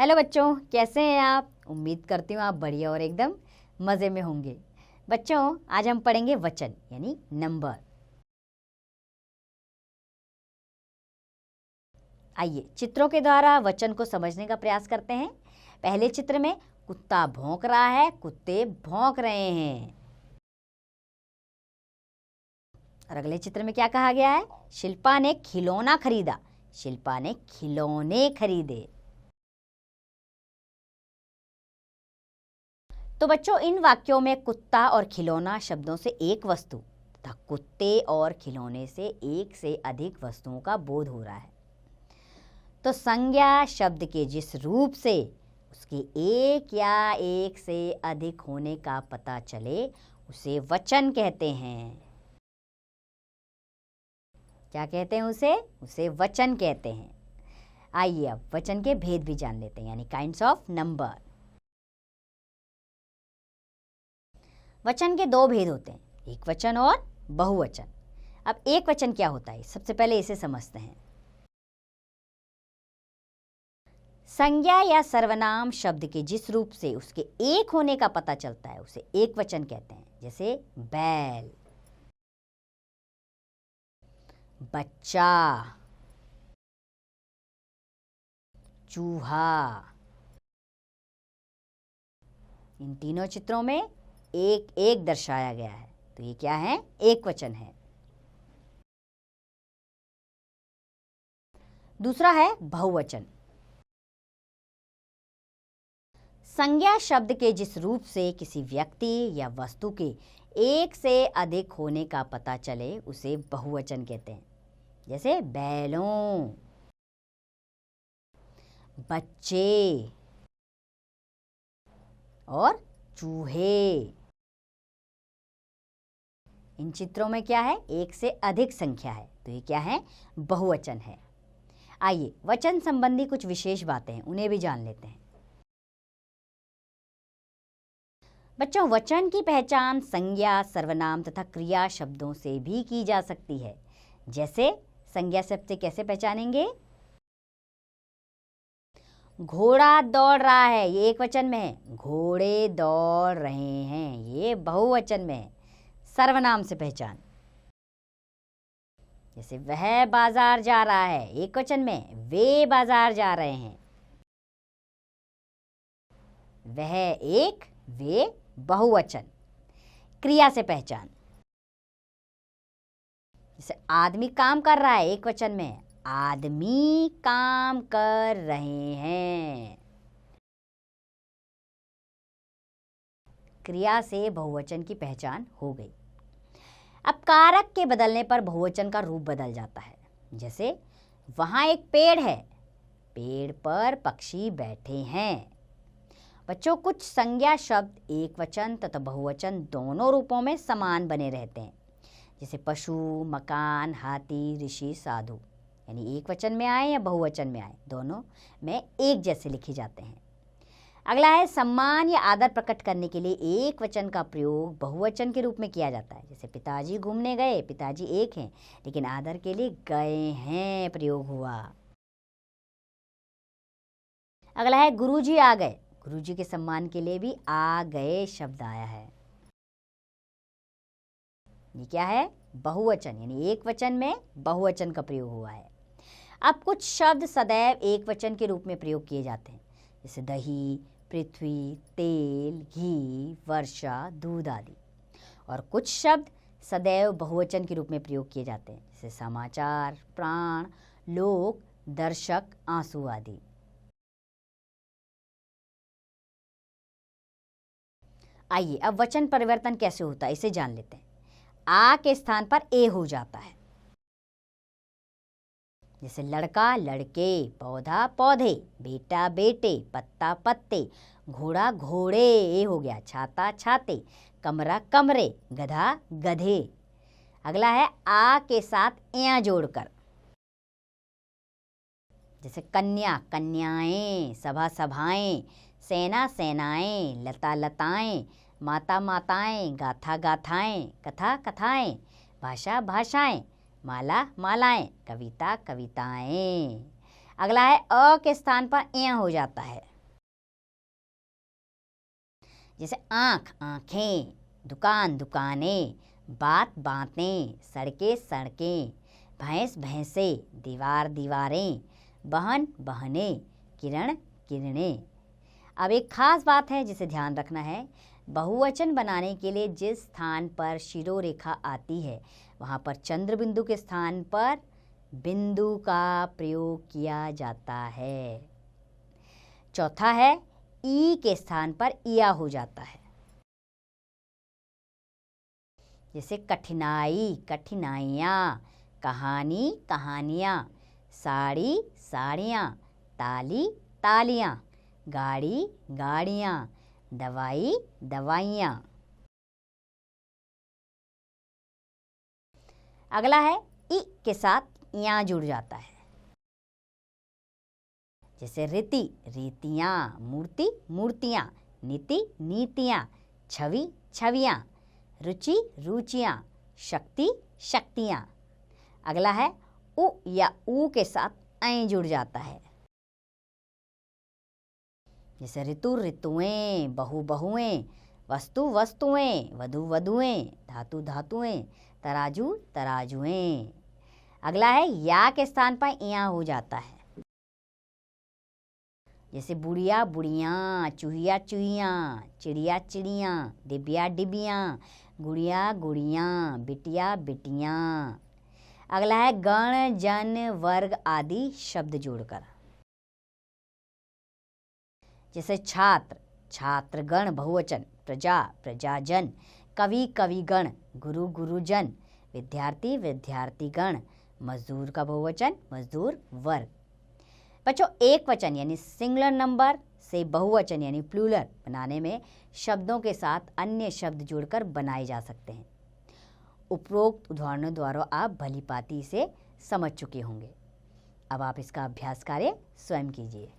Hello बच्चों, कैसे हैं आप? उम्मीद करती हूँ आप बढ़िया और एकदम मज़े में होंगे। बच्चों, आज हम पढ़ेंगे वचन यानी नंबर। आइए चित्रों के द्वारा वचन को समझने का प्रयास करते हैं। पहले चित्र में कुत्ता भौंक रहा है, कुत्ते भौंक रहे हैं। और अगले चित्र में क्या कहा गया है? शिल्पा ने खिलौना खरीदा, शिल्पा ने खिलौने खरीदे। तो बच्चों, इन वाक्यों में कुत्ता और खिलौना शब्दों से एक वस्तु तथा कुत्ते और खिलौने से एक से अधिक वस्तुओं का बोध हो रहा है। तो संज्ञा शब्द के जिस रूप से उसके एक या एक से अधिक होने का पता चले उसे वचन कहते हैं। क्या कहते हैं उसे वचन कहते हैं। आइए अब वचन के भेद भी जान लेते हैं, यानी काइंड्स ऑफ नंबर। वचन के दो भेद होते हैं, एक वचन और बहुवचन। अब एक वचन क्या होता है, सबसे पहले इसे समझते हैं। संज्ञा या सर्वनाम शब्द के जिस रूप से उसके एक होने का पता चलता है उसे एक वचन कहते हैं। जैसे बैल, बच्चा, चूहा। इन तीनों चित्रों में एक एक दर्शाया गया है, तो ये क्या है? एक वचन है। दूसरा है बहुवचन। संज्ञा शब्द के जिस रूप से किसी व्यक्ति या वस्तु के एक से अधिक होने का पता चले उसे बहुवचन कहते हैं। जैसे बैलों, बच्चे और चूहे। इन चित्रों में क्या है? एक से अधिक संख्या है, तो ये क्या है? बहुवचन है। आइए वचन संबंधी कुछ विशेष बातें हैं, उन्हें भी जान लेते हैं। बच्चों, वचन की पहचान संज्ञा, सर्वनाम तथा क्रिया शब्दों से भी की जा सकती है। जैसे संज्ञा शब्द से कैसे पहचानेंगे? घोड़ा दौड़ रहा है, ये एक वचन में है। घोड़े दौड़ रहे हैं, ये बहुवचन में है। सर्वनाम से पहचान, जैसे वह बाजार जा रहा है, एक वचन में। वे बाजार जा रहे हैं। वह एक, वे बहुवचन। क्रिया से पहचान, जैसे आदमी काम कर रहा है, एक वचन में। आदमी काम कर रहे हैं। क्रिया से बहुवचन की पहचान हो गई। अब कारक के बदलने पर बहुवचन का रूप बदल जाता है। जैसे वहां एक पेड़ है, पेड़ पर पक्षी बैठे हैं। बच्चों, कुछ संज्ञा शब्द एक वचन तथा बहुवचन दोनों रूपों में समान बने रहते हैं। जैसे पशु, मकान, हाथी, ऋषि, साधु, यानी एक वचन में आए या बहुवचन में आए, दोनों में एक जैसे लिखे जाते हैं। अगला है सम्मान या आदर प्रकट करने के लिए एक वचन का प्रयोग बहुवचन के रूप में किया जाता है। जैसे पिताजी घूमने गए, पिताजी एक हैं, लेकिन आदर के लिए गए हैं प्रयोग हुआ। अगला है गुरुजी आ गए, गुरुजी के सम्मान के लिए भी आ गए शब्द आया है। ये क्या है? बहुवचन, यानी एक वचन में बहुवचन का प्रयोग हुआ है। अब कुछ शब्द सदैव एक वचन के रूप में प्रयोग किए जाते हैं। जैसे दही, पृथ्वी, तेल, घी, वर्षा, दूध आदि। और कुछ शब्द सदैव बहुवचन के रूप में प्रयोग किए जाते हैं। जैसे समाचार, प्राण, लोक, दर्शक, आंसू आदि। आइए अब वचन परिवर्तन कैसे होता है इसे जान लेते हैं। आ के स्थान पर ए हो जाता है। जैसे लड़का, लड़के, पौधा, पौधे, बेटा, बेटे, पत्ता, पत्ते, घोड़ा, घोड़े, ए हो गया। छाता, छाते, कमरा, कमरे, गधा, गधे। अगला है आ के साथ या जोड़कर। जैसे कन्या, कन्याएं, सभा, सभाएं, सेना, सेनाएं, लता, लताएं, माता, माताएं, गाथा, गाथाएं, कथा, कथाएं, भाषा, भाषाएं, माला, मालाएं, कविता, कविताएं। अगला है अ के स्थान पर ए हो जाता है। जैसे आँख आँखें, दुकान दुकानें, बात बातें, सड़कें सड़कें, भैंस भैंसें, दीवार दीवारें, बहन बहनें, किरण किरणें। अब एक खास बात है जिसे ध्यान रखना है, बहुवचन बनाने के लिए जिस स्थान पर शिरोरेखा आती है वहाँ पर चंद्र बिंदु के स्थान पर बिंदु का प्रयोग किया जाता है। चौथा है ई के स्थान पर इया हो जाता है। जैसे कठिनाई कठिनाइयाँ, कहानी कहानियाँ, साड़ी साड़ियाँ, ताली तालियाँ, गाड़ी गाड़ियाँ, दवाई दवाइयाँ। अगला है ई के साथ या जुड़ जाता है। जैसे रीति रीतियाँ, मूर्ति मूर्तियाँ, नीति नीतियाँ, छवि छवियाँ, रुचि रुचियाँ, शक्ति शक्तियाँ। अगला है उ या ऊ के साथ ऐ जुड़ जाता है। जैसे ऋतु ऋतुएं, बहु बहुएं, वस्तु वस्तुएं, वधु वधुएं, धातु धातुएं, तराजू तराजुएं। अगला है या के स्थान पर इया हो जाता है। जैसे बुढ़िया बुढ़ियाँ, चूहिया चूहियाँ, चिड़िया चिड़ियाँ, डिबिया डिबियाँ, गुड़िया गुड़ियाँ, बिटिया बिटियाँ। अगला है गण जन वर्ग आदि शब्द जोड़कर। जैसे छात्र छात्रगण बहुवचन, प्रजा प्रजाजन, कवि कविगण, गुरु गुरुजन, विद्यार्थी विद्यार्थीगण, मजदूर का बहुवचन मजदूर वर्ग। बच्चों एक वचन यानी सिंगुलर नंबर से बहुवचन यानी प्लूरल बनाने में शब्दों के साथ अन्य शब्द जोड़कर बनाए जा सकते हैं। उपरोक्त उदाहरणों द्वारा आप भलीभांति इसे समझ चुके होंगे। अब आप इसका अभ्यास कार्य स्वयं कीजिए।